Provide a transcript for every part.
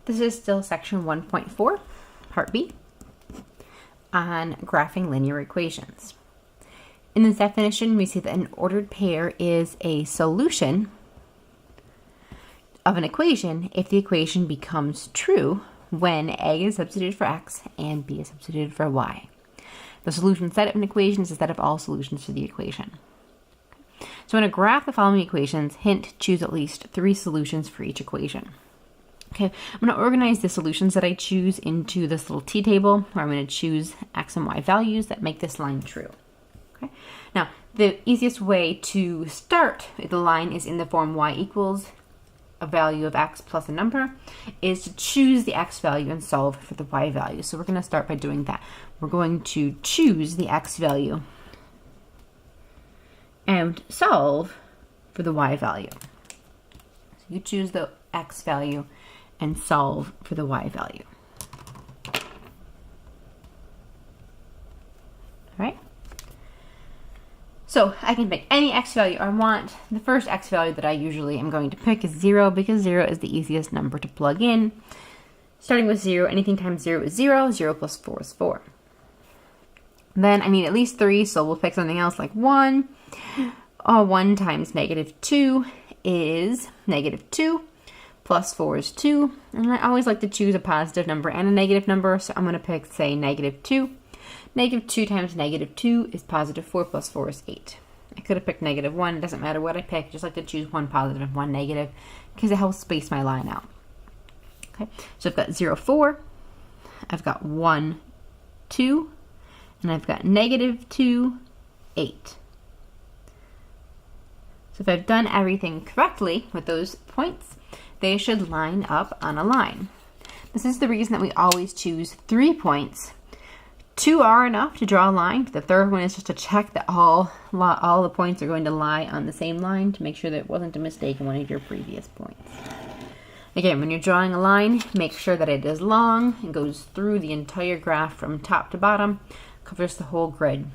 This is still section 1.4, part B, on graphing linear equations. In this definition, we see that an ordered pair is a solution of an equation if the equation becomes true when A is substituted for X and B is substituted for Y. The solution set of an equation is the set of all solutions to the equation. So I'm going to graph the following equations. Hint, choose at least 3 solutions for each equation. Okay, I'm going to organize the solutions that I choose into this little t-table where I'm going to choose X and Y values that make this line true. Okay, now the easiest way to start the line is in the form Y equals a value of X plus a number, is to choose the X value and solve for the Y value. So we're going to start by doing that. We're going to choose the X value and solve for the Y value. So you choose the X value and solve for the Y value. All right. So I can pick any X value I want. The first X value that I usually am going to pick is 0 because 0 is the easiest number to plug in. Starting with 0, anything times 0 is 0. 0 plus 4 is 4. Then I need at least 3, so we'll pick something else like 1. 1 times -2 is -2. Plus 4 is 2. And I always like to choose a positive number and a negative number, so I'm going to pick, say, -2. -2 times -2 is positive 4 plus 4 is 8. I could have picked -1. It doesn't matter what I pick. I just like to choose one positive and one negative because it helps space my line out. Okay, so I've got 0, 4. I've got 1, 2. And I've got -2, 8. So if I've done everything correctly with those points, they should line up on a line. This is the reason that we always choose 3 points. 2 are enough to draw a line. The third one is just to check that all the points are going to lie on the same line to make sure that it wasn't a mistake in one of your previous points. Again, when you're drawing a line, make sure that it is long and goes through the entire graph from top to bottom, covers the whole grid.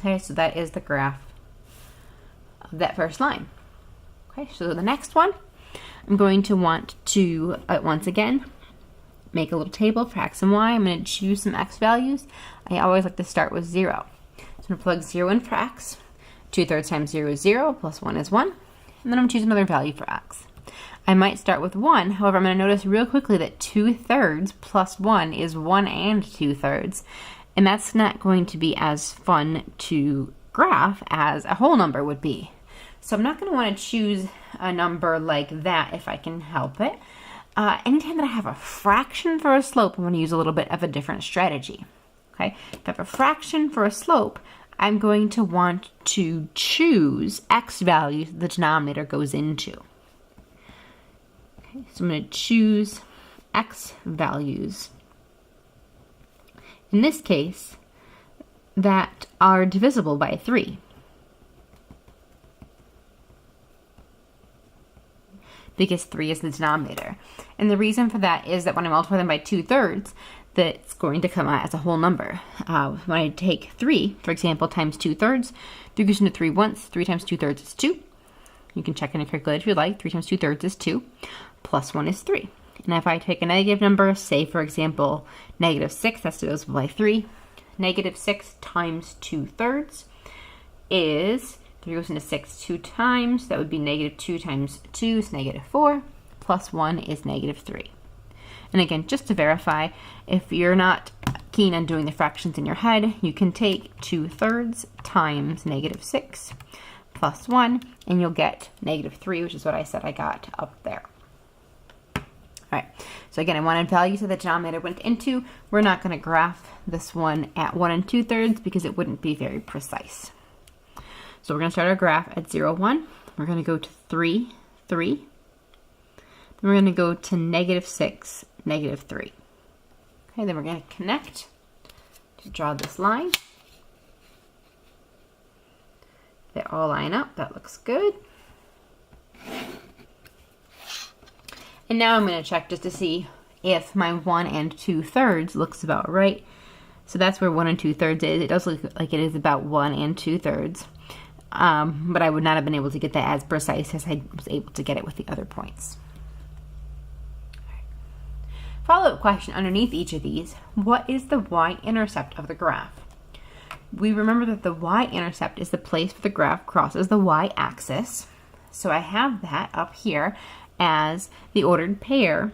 Okay, so that is the graph of that first line. Okay, so the next one, I'm going to want to, once again, make a little table for X and Y. I'm going to choose some X values. I always like to start with 0. So I'm going to plug 0 in for X. 2/3 times 0 is 0, plus 1 is 1. And then I'm going to choose another value for X. I might start with 1, however, I'm going to notice real quickly that 2/3 plus 1 is 1 and 2/3. And that's not going to be as fun to graph as a whole number would be. So I'm not going to want to choose a number like that if I can help it. Anytime that I have a fraction for a slope, I'm going to use a little bit of a different strategy. Okay, if I have a fraction for a slope, I'm going to want to choose X values the denominator goes into. Okay, so I'm going to choose X values. In this case, that are divisible by 3. Because 3 is the denominator. And the reason for that is that when I multiply them by 2/3, that's going to come out as a whole number. When I take 3, for example, times 2/3, 3 goes into 3 once. 3 times 2/3 is 2. You can check in a calculator if you like. 3 times 2/3 is 2. Plus 1 is 3. And if I take a negative number, say for example, -6, that's divisible by 3. -6 times 2/3 is 3 goes into 6 2 times. That would be -2 times 2 is -4. Plus 1 is -3. And again, just to verify, if you're not keen on doing the fractions in your head, you can take 2/3 times -6 plus 1, and you'll get -3, which is what I said I got up there. All right, so again, I wanted values that the denominator went into. We're not going to graph this one at 1 2/3 because it wouldn't be very precise. So we're going to start our graph at 0, 1. We're going to go to 3, 3. Then we're going to go to -6, -3. Okay, then we're going to connect to draw this line. They all line up. That looks good. And now I'm going to check just to see if my 1 2/3 looks about right. So that's where 1 2/3 is. It does look like it is about 1 2/3. But I would not have been able to get that as precise as I was able to get it with the other points. Follow-up question underneath each of these, what is the y-intercept of the graph? We remember that the y-intercept is the place where the graph crosses the y-axis. So I have that up here as the ordered pair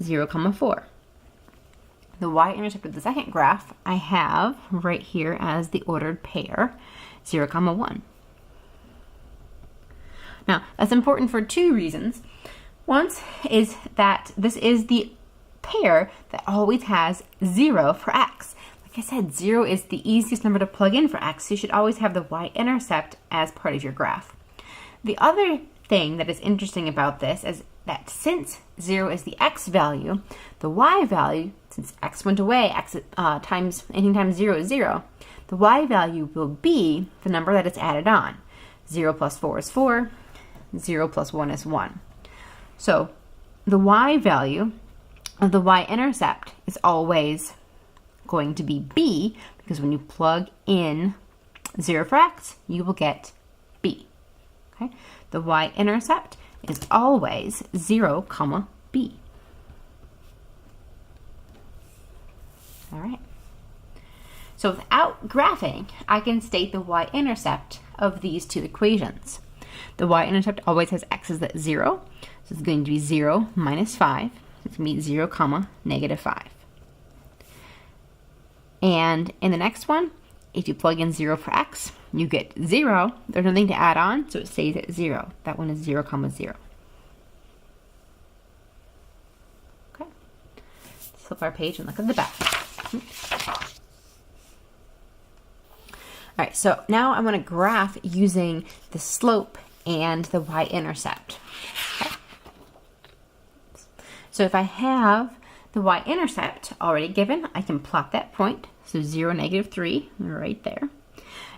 0, 4. The y-intercept of the second graph I have right here as the ordered pair 0, 1. Now, that's important for two reasons. One is that this is the pair that always has 0 for x. Like I said, 0 is the easiest number to plug in for x, so you should always have the y-intercept as part of your graph. The other thing that is interesting about this is that since 0 is the x value, the y value, since x went away, anything times 0 is 0, the y value will be the number that is added on. 0 plus 4 is 4, 0 plus 1 is 1. So the y value of the y-intercept is always going to be b, because when you plug in 0 for x, you will get b. Okay? The y-intercept is always 0, b. All right. So without graphing, I can state the y-intercept of these two equations. The y-intercept always has x's at 0, so it's going to be 0 minus 5. It's going to be 0, -5. And in the next one, if you plug in 0 for x, you get 0. There's nothing to add on, so it stays at 0. That one is 0, 0. Okay. Let's flip our page and look at the back. All right, so now I'm going to graph using the slope and the y-intercept. Okay. So if I have the y-intercept already given, I can plot that point. So 0, -3, right there.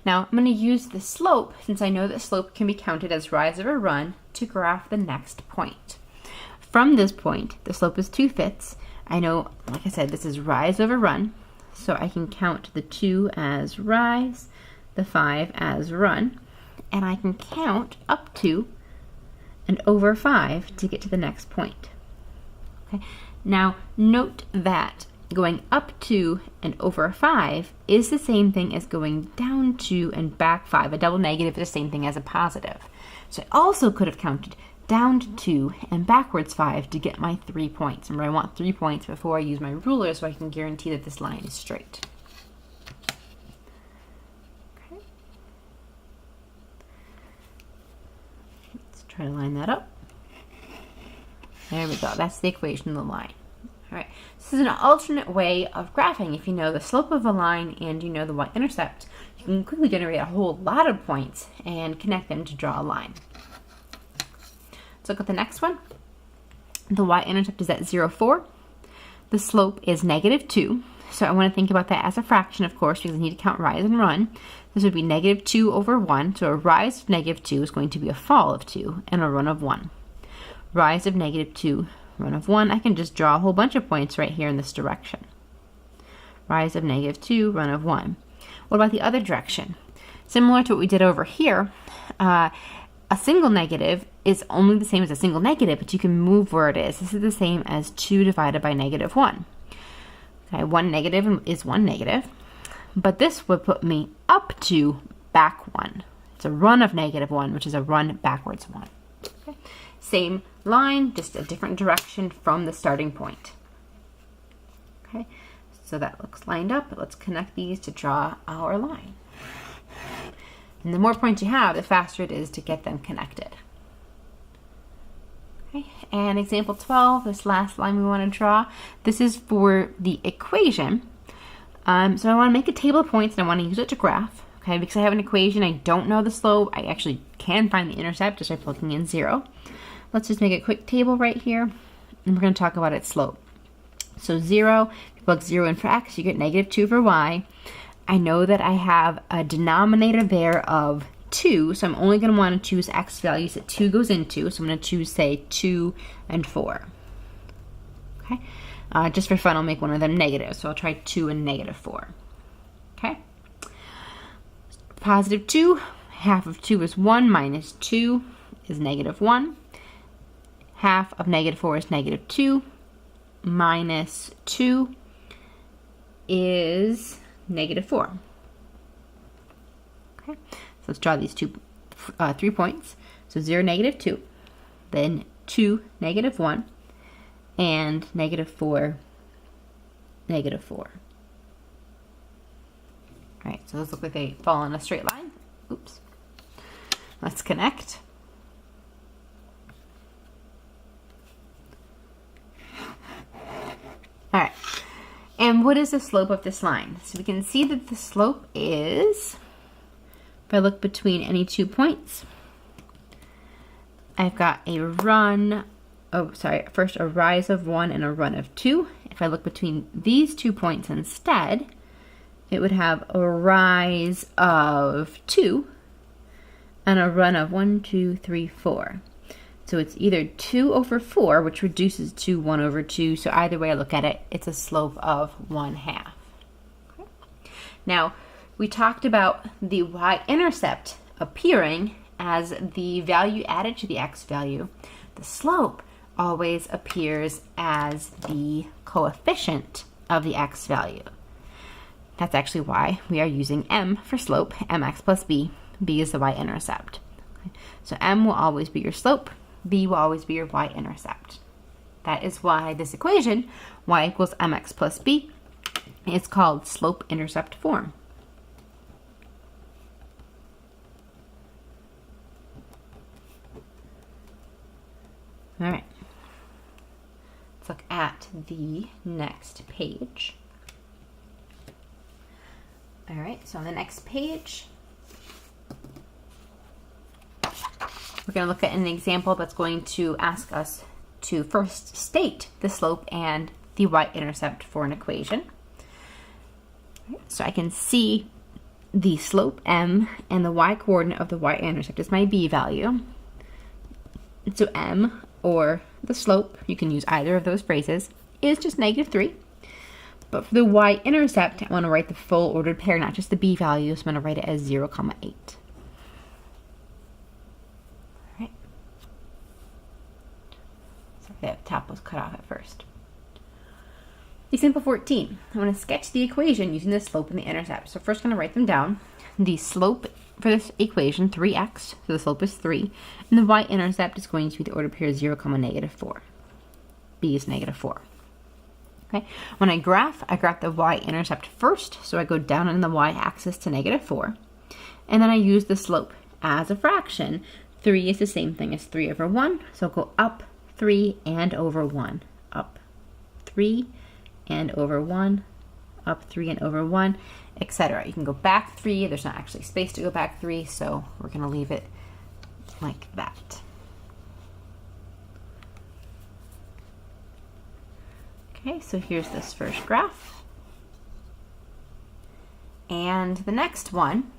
Now I'm going to use the slope, since I know that slope can be counted as rise over run, to graph the next point. From this point, the slope is 2/5. I know, like I said, this is rise over run, so I can count the 2 as rise, the 5 as run, and I can count up to and over 5 to get to the next point. Okay. Now, note that going up to and over 5 is the same thing as going down to and back 5. A double negative is the same thing as a positive. So I also could have counted down to 2 and backwards 5 to get my 3 points. Remember, I want 3 points before I use my ruler so I can guarantee that this line is straight. Okay. Let's try to line that up. There we go. That's the equation of the line. All right. This is an alternate way of graphing. If you know the slope of a line and you know the y-intercept, you can quickly generate a whole lot of points and connect them to draw a line. Let's look at the next one. The y-intercept is at 0, 4. The slope is -2. So I want to think about that as a fraction, of course, because I need to count rise and run. This would be -2 over 1. So a rise of -2 is going to be a fall of 2 and a run of 1. Rise of -2, run of 1. I can just draw a whole bunch of points right here in this direction. Rise of -2, run of 1. What about the other direction? Similar to what we did over here, a single negative is only the same as a single negative, but you can move where it is. This is the same as 2 divided by -1. Okay, 1 negative is 1 negative, but this would put me up to back 1. It's a run of -1, which is a run backwards 1. Okay. Same line, just a different direction from the starting point. Okay, so that looks lined up. Let's connect these to draw our line. And the more points you have, the faster it is to get them connected. Okay, and example 12, this last line we want to draw, this is for the equation. So I want to make a table of points and I want to use it to graph. Okay, because I have an equation, I don't know the slope. I actually can find the intercept just by plugging in 0. Let's just make a quick table right here, and we're going to talk about its slope. So 0, if you plug 0 in for x, you get -2 for y. I know that I have a denominator there of 2, so I'm only going to want to choose x values that 2 goes into. So I'm going to choose, say, 2 and 4. Okay, just for fun, I'll make one of them negative. So I'll try 2 and -4. Okay, positive 2, half of 2 is 1, minus 2 is -1. Half of -4 is -2, minus 2 is negative 4. Okay, so let's draw these 3 points. So 0, negative 2, then 2, negative 1, and negative 4, negative 4. All right, so those look like they fall in a straight line. Oops. Let's connect. All right, and what is the slope of this line? So we can see that the slope is, if I look between any 2 points, I've got a first a rise of 1 and a run of 2. If I look between these 2 points instead, it would have a rise of 2 and a run of 1, 2, 3, 4. So it's either 2 over 4, which reduces to 1 over 2. So either way I look at it, it's a slope of 1/2. Okay. Now, we talked about the y-intercept appearing as the value added to the x value. The slope always appears as the coefficient of the x value. That's actually why we are using m for slope, mx plus b. B is the y-intercept. Okay. So m will always be your slope, b will always be your y-intercept. That is why this equation, y equals mx plus b, is called slope-intercept form. All right, let's look at the next page. All right, so on the next page, we're going to look at an example that's going to ask us to first state the slope and the y-intercept for an equation. So I can see the slope m and the y-coordinate of the y-intercept is my b value. So m, or the slope, you can use either of those phrases, is just negative 3. But for the y-intercept, I want to write the full ordered pair, not just the b value, so I'm going to write it as 0, 8. Alright. Sorry, that top was cut off at first. Example 14. I want to sketch the equation using the slope and the intercept. So first I'm going to write them down. The slope for this equation, 3x, so the slope is 3, and the y-intercept is going to be the ordered pair 0, negative 4. B is negative 4. Okay. When I graph the y-intercept first, so I go down on the y-axis to negative 4, and then I use the slope as a fraction. 3 is the same thing as 3 over 1, so I'll go up 3 and over 1, up 3 and over 1, up 3 and over 1, etc. You can go back 3. There's not actually space to go back 3, so we're going to leave it like that. Okay, so here's this first graph. And the next one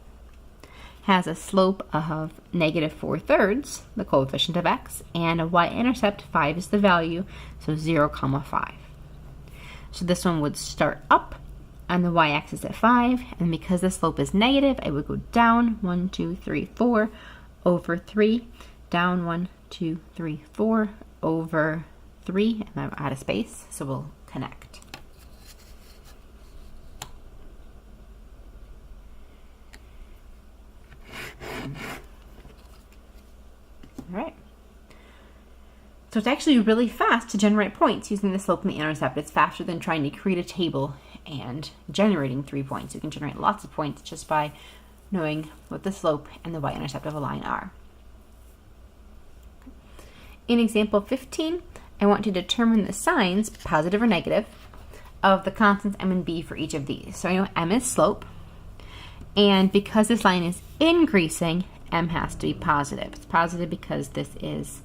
has a slope of negative 4/3, the coefficient of x, and a y-intercept, 5 is the value, so 0, 5. So this one would start up on the y-axis at 5, and because the slope is negative, I would go down 1, 2, 3, 4 over 3, down 1, 2, 3, 4 over 3, and I'm out of space, so we'll connect. All right. So it's actually really fast to generate points using the slope and the intercept. It's faster than trying to create a table and generating 3 points. You can generate lots of points just by knowing what the slope and the y-intercept of a line are. In example 15, I want to determine the signs, positive or negative, of the constants m and b for each of these. So I know m is slope, and because this line is increasing, m has to be positive. It's positive because this is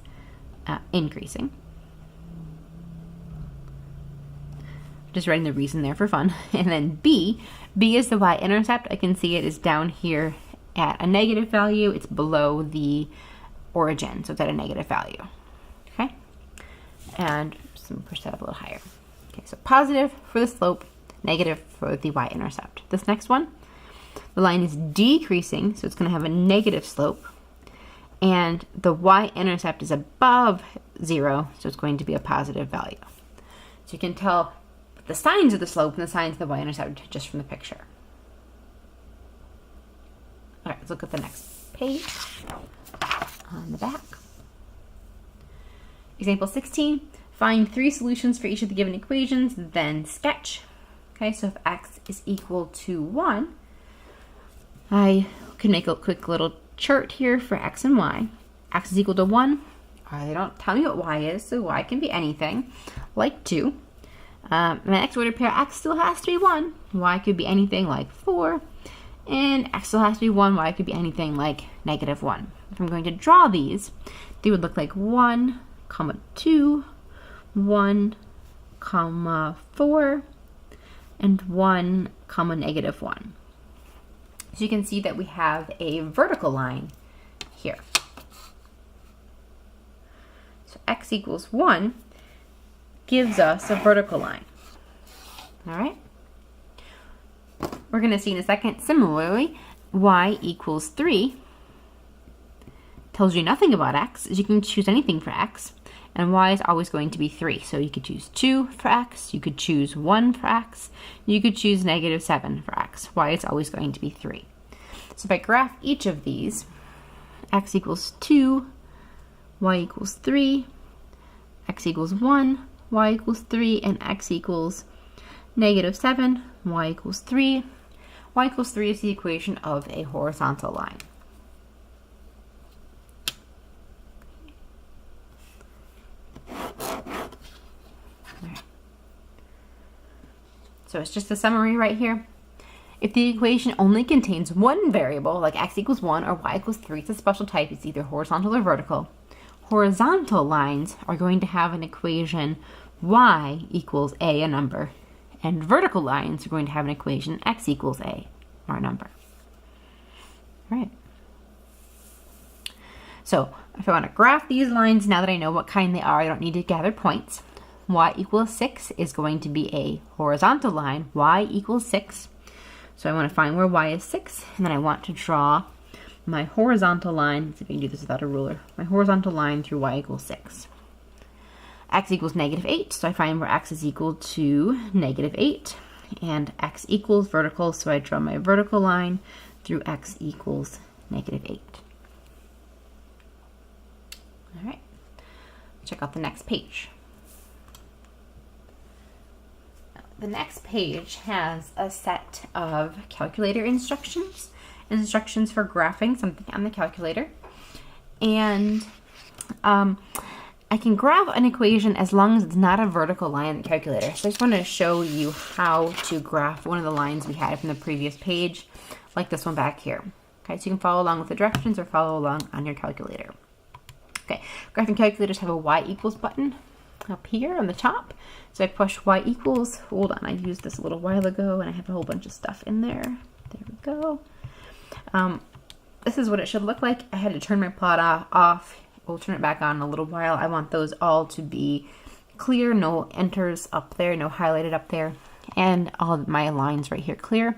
increasing. Just writing the reason there for fun. And then b is the y-intercept. I can see it is down here at a negative value. It's below the origin, so it's at a negative value. Okay, and just push that up a little higher. Okay, so positive for the slope, negative for the y-intercept. This next one, the line is decreasing, so it's going to have a negative slope, and the y-intercept is above 0, so it's going to be a positive value. So you can tell the signs of the slope and the signs of the y-intercept just from the picture. All right, let's look at the next page on the back. Example 16, find 3 solutions for each of the given equations, then sketch. Okay, so if x is equal to 1, I can make a quick little chart here for x and y. X is equal to 1. They don't tell me what y is, so y can be anything, like 2. My next ordered pair, x still has to be 1. Y could be anything like 4. And x still has to be 1. Y could be anything like -1. If I'm going to draw these, they would look like 1, 2, 1, 4, and 1, -1. So you can see that we have a vertical line here. So x equals 1 gives us a vertical line. All right? We're going to see in a second, similarly, y equals 3 tells you nothing about x, as you can choose anything for x, and y is always going to be 3. So you could choose 2 for x, you could choose 1 for x, you could choose -7 for x. Y is always going to be 3. So if I graph each of these, x equals 2, y equals 3, x equals 1, y equals 3, and x equals -7, y equals 3. Y equals 3 is the equation of a horizontal line. So it's just a summary right here. If the equation only contains one variable, like x equals 1 or y equals 3, it's a special type. It's either horizontal or vertical. Horizontal lines are going to have an equation y equals a number, and vertical lines are going to have an equation x equals a, or a number. All right. So if I want to graph these lines, now that I know what kind they are, I don't need to gather points. Y equals 6 is going to be a horizontal line. Y equals 6. So I want to find where y is 6, and then I want to draw my horizontal line. Let's see if I can do this without a ruler. My horizontal line through y equals 6. X equals -8, so I find where x is equal to -8, and x equals vertical, so I draw my vertical line through x equals -8. All right, check out the next page. The next page has a set of calculator instructions for graphing something on the calculator. And I can graph an equation as long as it's not a vertical line on the calculator. So I just want to show you how to graph one of the lines we had from the previous page, like this one back here. Okay, so you can follow along with the directions or follow along on your calculator. Okay, graphing calculators have a y equals button up here on the top. So I push y equals, hold on, I used this a little while ago and I have a whole bunch of stuff in there. There we go. This is what it should look like. I had to turn my plot off. We'll turn it back on in a little while. I want those all to be clear, no enters up there, no highlighted up there, and all of my lines right here clear.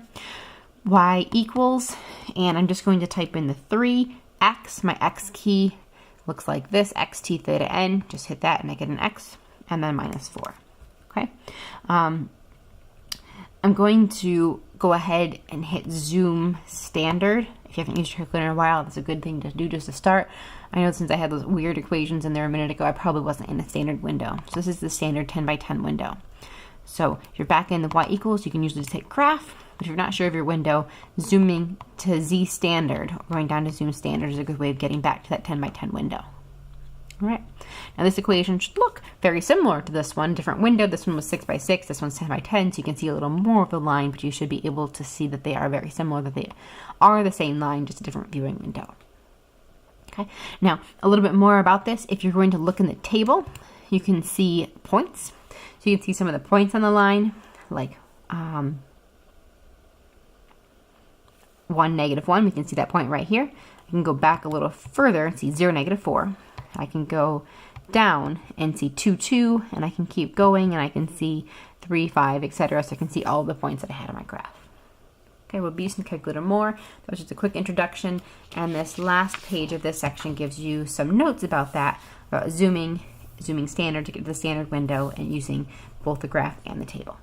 Y equals, and I'm just going to type in the 3x, my x key looks like this, x t theta n, just hit that and I get an x, and then -4, okay? I'm going to go ahead and hit zoom standard. If you haven't used your calculator in a while, that's a good thing to do just to start. I know since I had those weird equations in there a minute ago, I probably wasn't in a standard window. So this is the standard 10 by 10 window. So if you're back in the y equals, you can usually just hit graph. But if you're not sure of your window, zooming to Z standard, or going down to zoom standard, is a good way of getting back to that 10 by 10 window. All right. Now this equation should look very similar to this one. Different window. This one was 6 by 6. This one's 10 by 10. So you can see a little more of the line, but you should be able to see that they are very similar, that they are the same line, just a different viewing window. Okay. Now a little bit more about this. If you're going to look in the table, you can see points. So you can see some of the points on the line, like 1, -1. We can see that point right here. I can go back a little further and see 0, -4. I can go down and see 2, 2, and I can keep going and I can see 3, 5, etc. So I can see all the points that I had on my graph. Okay, we'll be using the calculator more. That was just a quick introduction, and this last page of this section gives you some notes about that, about zooming zooming standard to get to the standard window and using both the graph and the table.